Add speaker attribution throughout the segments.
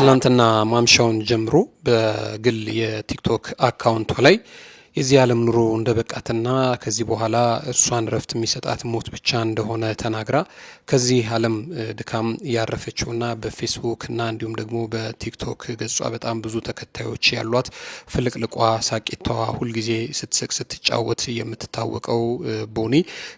Speaker 1: ትላንትና ማምሻውን ጀምሮ በግል የቲክቶክ አካውንቷ ላይ የዚህ ዓለም ኑሮ እንደበቃትና ከዚህ በኋላ እሷን ረፍት የሚሰጣት ሞት ብቻ እንደሆነ ተናግራ ከዚህ ዓለም ድካም ያረፈችውና በፌስቡክ እና እንዲሁም ደግሞ በቲክቶክ ገጿ በጣም ብዙ ተከታዮች ያሏት ፍልቅልቋ ሳቂታዋ ሁልጊዜ ስትስቅ ስትጫወት የምትታወቀው ቦኒ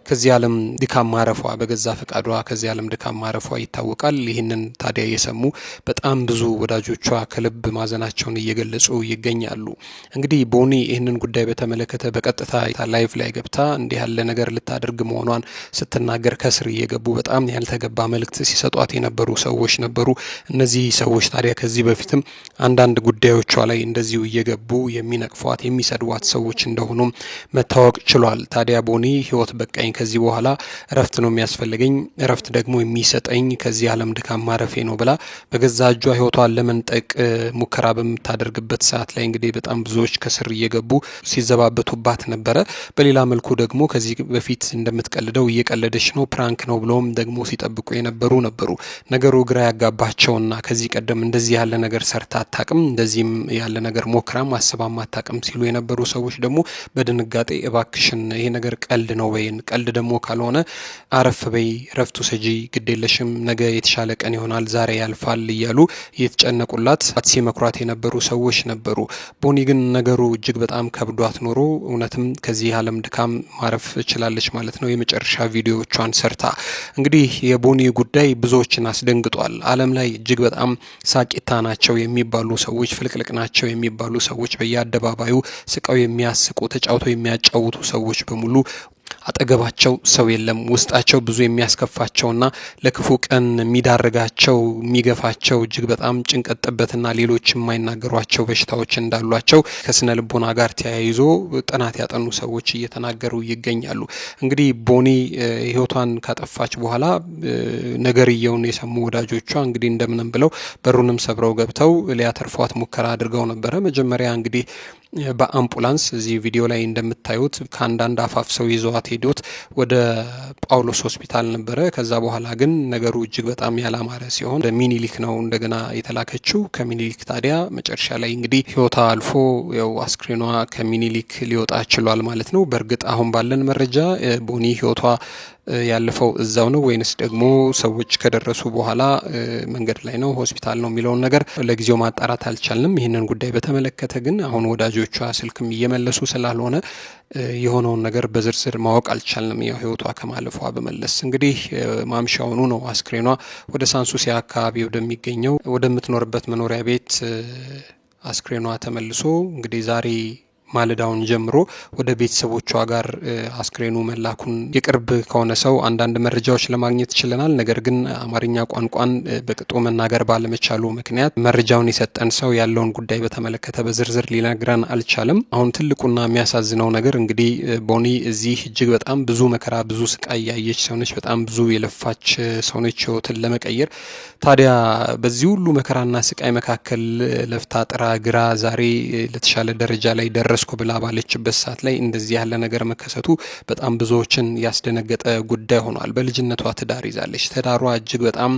Speaker 1: ከዚህ ዓለም ድካም ማረፏ በገዛ ፈቃዷ ከዚህ ዓለም ድካም ማረፏ ይታወቃል። ይህንን ታዲያ የሰሙ በጣም ብዙ ወዳጆቿ ከልብ ማዘናቸውን እየገለጹ ይገኛሉ። እንግዲህ ቦኒ ይህንን ጉዳይ በተመለከተ በቀጥታ ላይቭ ላይ ገብታ እንዲህ ያለ ነገር ልታደርግ መሆኗን ስትናገር ከስር እየገቡ በጣም ያልተገባ መልእክት ሲሰጧት የነበሩ ሰዎች ነበሩ። እነዚህ ሰዎች ታዲያ ከዚህ በፊትም አንዳንድ ጉዳዮቿ ላይ እንደዚሁ እየገቡ የሚነቅፏት የሚሰድዋት ሰዎች እንደሆኑ መታወቅ ችሏል። ታዲያ ቦኒ ህይወት በቃኝ፣ ከዚህ በኋላ እረፍት ነው የሚያስፈልገኝ፣ እረፍት ደግሞ የሚሰጠኝ ከዚህ ዓለም ድካም ማረፌ ነው ብላ በገዛ እጇ ህይወቷን ለመንጠቅ ሙከራ በምታደርግበት ሰዓት ላይ እንግዲህ በጣም ብዙዎች ከስር እየገቡ ሲዘባበቱባት ነበረ። በሌላ መልኩ ደግሞ ከዚህ በፊት እንደምትቀልደው እየቀለደች ነው ፕራንክ ነው ብለውም ደግሞ ሲጠብቁ የነበሩ ነበሩ። ነገሩ ግራ ያጋባቸውና ከዚህ ቀደም እንደዚህ ያለ ነገር ሰርታ አታቅም፣ እንደዚህም ያለ ነገር ሞክራም አስባም አታቅም ሲሉ የነበሩ ሰዎች ደግሞ በድንጋጤ እባክሽን ይሄ ነገር ቀልድ ነው በይን፣ ቀልድ ደግሞ ካልሆነ አረፍ በይ፣ ረፍቱ ሰጂ፣ ግዴለሽም፣ ነገ የተሻለ ቀን ይሆናል፣ ዛሬ ያልፋል እያሉ እየተጨነቁላት ሲመክሯት የነበሩ ሰዎች ነበሩ። ቦኒ ግን ነገሩ እጅግ በጣም ከብዷት ኖሮ እውነትም ከዚህ ዓለም ድካም ማረፍ ችላለች ማለት ነው። የመጨረሻ ቪዲዮዎቿን ሰርታ እንግዲህ የቦኒ ጉዳይ ብዙዎችን አስደንግጧል። ዓለም ላይ እጅግ በጣም ሳቂታ ናቸው የሚባሉ ሰዎች፣ ፍልቅልቅ ናቸው የሚባሉ ሰዎች፣ በየአደባባዩ ስቀው የሚያስቁ ተጫውተው የሚያጫውቱ ሰዎች በሙሉ አጠገባቸው ሰው የለም። ውስጣቸው ብዙ የሚያስከፋቸውና ለክፉ ቀን የሚዳርጋቸው የሚገፋቸው እጅግ በጣም ጭንቀት ጥበትና ሌሎች የማይናገሯቸው በሽታዎች እንዳሏቸው ከስነ ልቦና ጋር ተያይዞ ጥናት ያጠኑ ሰዎች እየተናገሩ ይገኛሉ። እንግዲህ ቦኒ ህይወቷን ካጠፋች በኋላ ነገርየውን የሰሙ ወዳጆቿ እንግዲህ እንደምንም ብለው በሩንም ሰብረው ገብተው ሊያተርፏት ሙከራ አድርገው ነበረ። መጀመሪያ እንግዲህ በአምቡላንስ እዚህ ቪዲዮ ላይ እንደምታዩት ከአንዳንድ አፋፍ ሰው ይዘዋት ሄዶት ወደ ጳውሎስ ሆስፒታል ነበረ። ከዛ በኋላ ግን ነገሩ እጅግ በጣም ያላማረ ሲሆን ሚኒሊክ ነው እንደገና የተላከችው። ከሚኒሊክ ታዲያ መጨረሻ ላይ እንግዲህ ህይወቷ አልፎ ያው አስክሬኗ ከሚኒሊክ ሊወጣ ችሏል ማለት ነው። በእርግጥ አሁን ባለን መረጃ ቦኒ ህይወቷ ያለፈው እዛው ነው ወይንስ ደግሞ ሰዎች ከደረሱ በኋላ መንገድ ላይ ነው ሆስፒታል ነው የሚለውን ነገር ለጊዜው ማጣራት አልቻልንም። ይህንን ጉዳይ በተመለከተ ግን አሁን ወዳጆቿ ስልክም እየመለሱ ስላልሆነ የሆነውን ነገር በዝርዝር ማወቅ አልቻልንም። ያው ህይወቷ ከማለፏ በመለስ እንግዲህ ማምሻውኑ ነው አስክሬኗ ወደ ሳንሱሲያ አካባቢ ወደሚገኘው ወደምትኖርበት መኖሪያ ቤት አስክሬኗ ተመልሶ እንግዲህ ዛሬ ማለዳውን ጀምሮ ወደ ቤተሰቦቿ ጋር አስክሬኑ መላኩን የቅርብ ከሆነ ሰው አንዳንድ መረጃዎች ለማግኘት ችለናል። ነገር ግን አማርኛ ቋንቋን በቅጡ መናገር ባለመቻሉ ምክንያት መረጃውን የሰጠን ሰው ያለውን ጉዳይ በተመለከተ በዝርዝር ሊነግረን አልቻለም። አሁን ትልቁና የሚያሳዝነው ነገር እንግዲህ ቦኒ እዚህ እጅግ በጣም ብዙ መከራ ብዙ ስቃይ ያየች ሰውነች፣ በጣም ብዙ የለፋች ሰውነች ህይወትን ለመቀየር። ታዲያ በዚህ ሁሉ መከራና ስቃይ መካከል ለፍታ ጥራ ግራ ዛሬ ለተሻለ ደረጃ ላይ ደረስኩ ብላ ባለችበት ሰዓት ላይ እንደዚህ ያለ ነገር መከሰቱ በጣም ብዙዎችን ያስደነገጠ ጉዳይ ሆኗል። በልጅነቷ ትዳር ይዛለች። ትዳሯ እጅግ በጣም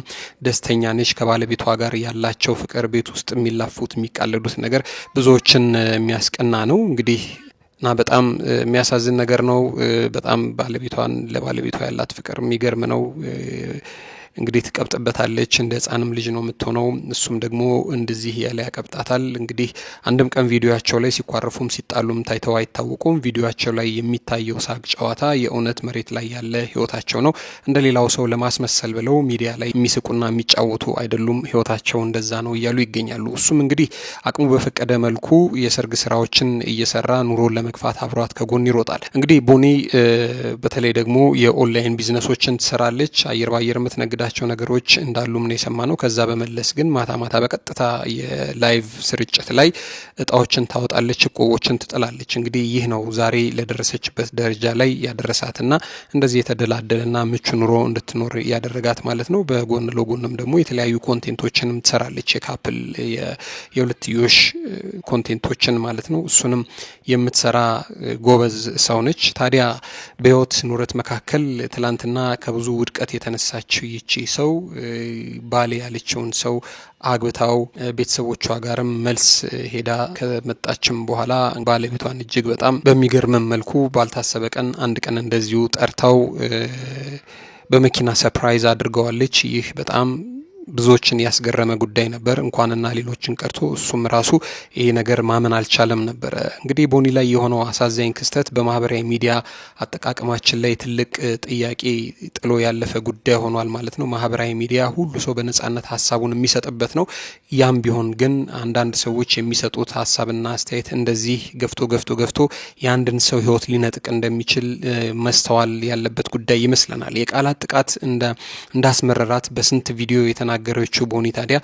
Speaker 1: ደስተኛ ነች። ከባለቤቷ ጋር ያላቸው ፍቅር፣ ቤት ውስጥ የሚላፉት የሚቃለዱት ነገር ብዙዎችን የሚያስቀና ነው እንግዲህ እና በጣም የሚያሳዝን ነገር ነው። በጣም ለባለቤቷ ያላት ፍቅር የሚገርም ነው። እንግዲህ ትቀብጥበታለች፣ እንደ ህፃንም ልጅ ነው የምትሆነው። እሱም ደግሞ እንደዚህ ያለ ያቀብጣታል። እንግዲህ አንድም ቀን ቪዲዮቸው ላይ ሲኳረፉም ሲጣሉም ታይተው አይታወቁም። ቪዲዮቸው ላይ የሚታየው ሳቅ ጨዋታ የእውነት መሬት ላይ ያለ ህይወታቸው ነው። እንደ ሌላው ሰው ለማስመሰል ብለው ሚዲያ ላይ የሚስቁና የሚጫወቱ አይደሉም። ህይወታቸው እንደዛ ነው እያሉ ይገኛሉ። እሱም እንግዲህ አቅሙ በፈቀደ መልኩ የሰርግ ስራዎችን እየሰራ ኑሮን ለመግፋት አብሯት ከጎን ይሮጣል። እንግዲህ ቦኒ በተለይ ደግሞ የኦንላይን ቢዝነሶችን ትሰራለች። አየር ባየር የምትነግድ ቸው ነገሮች እንዳሉም ነው የሰማነው። ከዛ በመለስ ግን ማታ ማታ በቀጥታ የላይቭ ስርጭት ላይ እጣዎችን ታወጣለች፣ እቁቦችን ትጥላለች። እንግዲህ ይህ ነው ዛሬ ለደረሰችበት ደረጃ ላይ ያደረሳትና እንደዚህ የተደላደለና ምቹ ኑሮ እንድትኖር ያደረጋት ማለት ነው። በጎን ለጎንም ደግሞ የተለያዩ ኮንቴንቶችንም ትሰራለች፣ የካፕል የሁለትዮሽ ኮንቴንቶችን ማለት ነው። እሱንም የምትሰራ ጎበዝ ሰው ነች። ታዲያ በህይወት ኑረት መካከል ትላንትና ከብዙ ውድቀት የተነሳችው ይቺ ይቺ ሰው ባሌ ያለችውን ሰው አግብታው ቤተሰቦቿ ጋርም መልስ ሄዳ ከመጣችም በኋላ ባለቤቷን እጅግ በጣም በሚገርም መልኩ ባልታሰበ ቀን አንድ ቀን እንደዚሁ ጠርታው በመኪና ሰርፕራይዝ አድርገዋለች። ይህ በጣም ብዙዎችን ያስገረመ ጉዳይ ነበር። እንኳንና ሌሎችን ቀርቶ እሱም ራሱ ይሄ ነገር ማመን አልቻለም ነበረ። እንግዲህ ቦኒ ላይ የሆነው አሳዛኝ ክስተት በማህበራዊ ሚዲያ አጠቃቀማችን ላይ ትልቅ ጥያቄ ጥሎ ያለፈ ጉዳይ ሆኗል ማለት ነው። ማህበራዊ ሚዲያ ሁሉ ሰው በነጻነት ሀሳቡን የሚሰጥበት ነው። ያም ቢሆን ግን አንዳንድ ሰዎች የሚሰጡት ሀሳብና አስተያየት እንደዚህ ገፍቶ የአንድን ሰው ሕይወት ሊነጥቅ እንደሚችል መስተዋል ያለበት ጉዳይ ይመስለናል። የቃላት ጥቃት እንዳስመረራት በስንት ቪዲዮ የተናገረችው ቦኒ ታዲያ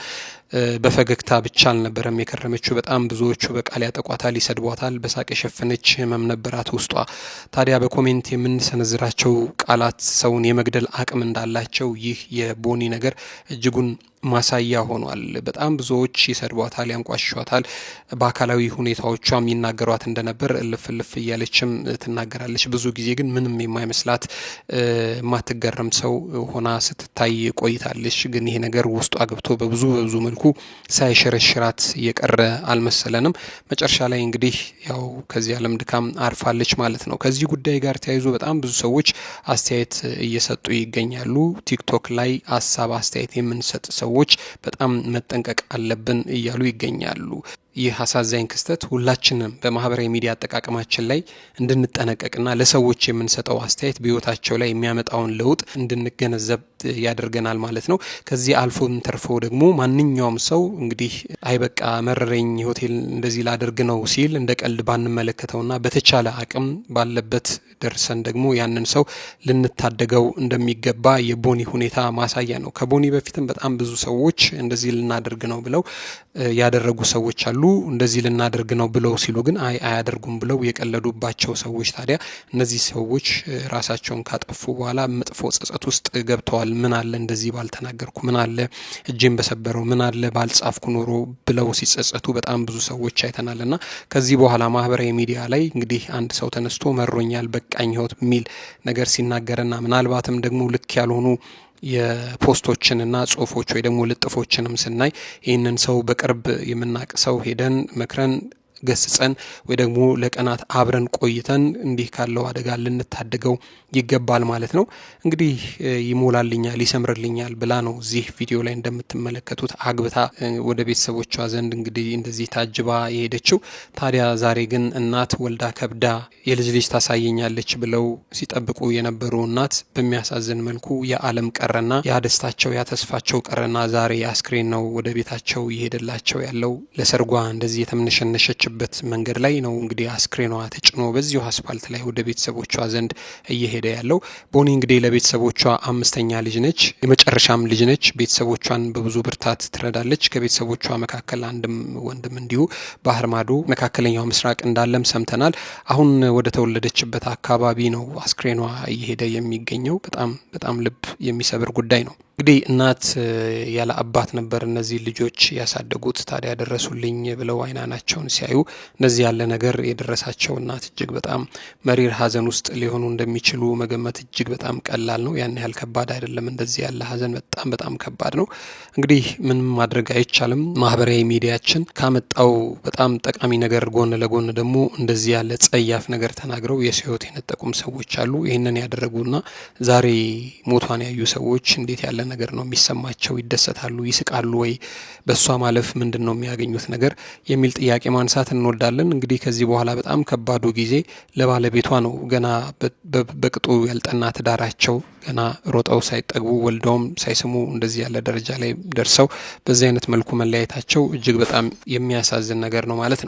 Speaker 1: በፈገግታ ብቻ አልነበረም የከረመችው። በጣም ብዙዎቹ በቃል ያጠቋታል፣ ይሰድቧታል። በሳቅ የሸፈነች ህመም ነበራት ውስጧ። ታዲያ በኮሜንት የምንሰነዝራቸው ቃላት ሰውን የመግደል አቅም እንዳላቸው ይህ የቦኒ ነገር እጅጉን ማሳያ ሆኗል። በጣም ብዙዎች ይሰድቧታል፣ ያንቋሽሿታል። በአካላዊ ሁኔታዎቿም ይናገሯት እንደነበር እልፍ እያለችም ትናገራለች። ብዙ ጊዜ ግን ምንም የማይመስላት የማትገረም ሰው ሆና ስትታይ ቆይታለች። ግን ይሄ ነገር ውስጧ ገብቶ በብዙ መልኩ ሳይሸረሽራት የቀረ አልመሰለንም። መጨረሻ ላይ እንግዲህ ያው ከዚህ ዓለም ድካም አርፋለች ማለት ነው። ከዚህ ጉዳይ ጋር ተያይዞ በጣም ብዙ ሰዎች አስተያየት እየሰጡ ይገኛሉ። ቲክቶክ ላይ ሀሳብ አስተያየት የምንሰጥ ሰዎች በጣም መጠንቀቅ አለብን እያሉ ይገኛሉ። ይህ አሳዛኝ ክስተት ሁላችንም በማህበራዊ ሚዲያ አጠቃቀማችን ላይ እንድንጠነቀቅና ለሰዎች የምንሰጠው አስተያየት በህይወታቸው ላይ የሚያመጣውን ለውጥ እንድንገነዘብ ያደርገናል ማለት ነው። ከዚህ አልፎም ተርፎ ደግሞ ማንኛውም ሰው እንግዲህ አይበቃ መረረኝ ሆቴል እንደዚህ ላደርግ ነው ሲል እንደ ቀልድ ባንመለከተውና በተቻለ አቅም ባለበት ደርሰን ደግሞ ያንን ሰው ልንታደገው እንደሚገባ የቦኒ ሁኔታ ማሳያ ነው። ከቦኒ በፊትም በጣም ብዙ ሰዎች እንደዚህ ልናደርግ ነው ብለው ያደረጉ ሰዎች አሉ። እንደዚህ ልናደርግ ነው ብለው ሲሉ ግን አያደርጉም ብለው የቀለዱባቸው ሰዎች ታዲያ እነዚህ ሰዎች ራሳቸውን ካጠፉ በኋላ መጥፎ ጸጸት ውስጥ ገብተዋል። ምን አለ እንደዚህ ባልተናገርኩ፣ ምን አለ እጄን በሰበረው፣ ምን አለ ባልጻፍኩ ኖሮ ብለው ሲጸጸቱ በጣም ብዙ ሰዎች አይተናልና ከዚህ በኋላ ማህበራዊ ሚዲያ ላይ እንግዲህ አንድ ሰው ተነስቶ መሮኛል በቃኝ ህይወት የሚል ነገር ሲናገርና ምናልባትም ደግሞ ልክ ያልሆኑ የፖስቶችንና ጽሁፎች ወይ ደግሞ ልጥፎችንም ስናይ ይህንን ሰው በቅርብ የምናቅ ሰው ሄደን መክረን ገስጸን ወይ ደግሞ ለቀናት አብረን ቆይተን እንዲህ ካለው አደጋ ልንታደገው ይገባል ማለት ነው። እንግዲህ ይሞላልኛል ይሰምርልኛል ብላ ነው እዚህ ቪዲዮ ላይ እንደምትመለከቱት አግብታ ወደ ቤተሰቦቿ ዘንድ እንግዲህ እንደዚህ ታጅባ የሄደችው። ታዲያ ዛሬ ግን እናት ወልዳ ከብዳ የልጅ ልጅ ታሳየኛለች ብለው ሲጠብቁ የነበሩ እናት በሚያሳዝን መልኩ የዓለም ቀረና ያደስታቸው ያተስፋቸው ቀረና ዛሬ አስክሬን ነው ወደ ቤታቸው ይሄድላቸው ያለው። ለሰርጓ እንደዚህ የተምነሸነሸች በት መንገድ ላይ ነው እንግዲህ አስክሬኗ ተጭኖ በዚሁ አስፋልት ላይ ወደ ቤተሰቦቿ ዘንድ እየሄደ ያለው። ቦኒ እንግዲህ ለቤተሰቦቿ አምስተኛ ልጅ ነች፣ የመጨረሻም ልጅ ነች። ቤተሰቦቿን በብዙ ብርታት ትረዳለች። ከቤተሰቦቿ መካከል አንድም ወንድም እንዲሁ ባህር ማዶ መካከለኛው ምስራቅ እንዳለም ሰምተናል። አሁን ወደ ተወለደችበት አካባቢ ነው አስክሬኗ እየሄደ የሚገኘው። በጣም ልብ የሚሰብር ጉዳይ ነው። እንግዲህ እናት ያለ አባት ነበር እነዚህ ልጆች ያሳደጉት። ታዲያ ደረሱልኝ ብለው አይናቸውን ሲያዩ እነዚህ ያለ ነገር የደረሳቸው እናት እጅግ በጣም መሪር ሐዘን ውስጥ ሊሆኑ እንደሚችሉ መገመት እጅግ በጣም ቀላል ነው። ያን ያህል ከባድ አይደለም። እንደዚህ ያለ ሐዘን በጣም ከባድ ነው። እንግዲህ ምንም ማድረግ አይቻልም። ማህበራዊ ሚዲያችን ካመጣው በጣም ጠቃሚ ነገር ጎን ለጎን ደግሞ እንደዚህ ያለ ጸያፍ ነገር ተናግረው የሰው ሕይወት የነጠቁም ሰዎች አሉ። ይህንን ያደረጉና ዛሬ ሞቷን ያዩ ሰዎች እንዴት ያለ ነገር ነው የሚሰማቸው? ይደሰታሉ? ይስቃሉ ወይ? በሷ ማለፍ ምንድን ነው የሚያገኙት ነገር የሚል ጥያቄ ማንሳት እንወዳለን። እንግዲህ ከዚህ በኋላ በጣም ከባዱ ጊዜ ለባለቤቷ ነው። ገና በቅጡ ያልጠና ትዳራቸው ገና ሮጠው ሳይጠግቡ ወልደውም ሳይስሙ እንደዚህ ያለ ደረጃ ላይ ደርሰው በዚህ አይነት መልኩ መለያየታቸው እጅግ በጣም የሚያሳዝን ነገር ነው ማለት ነው።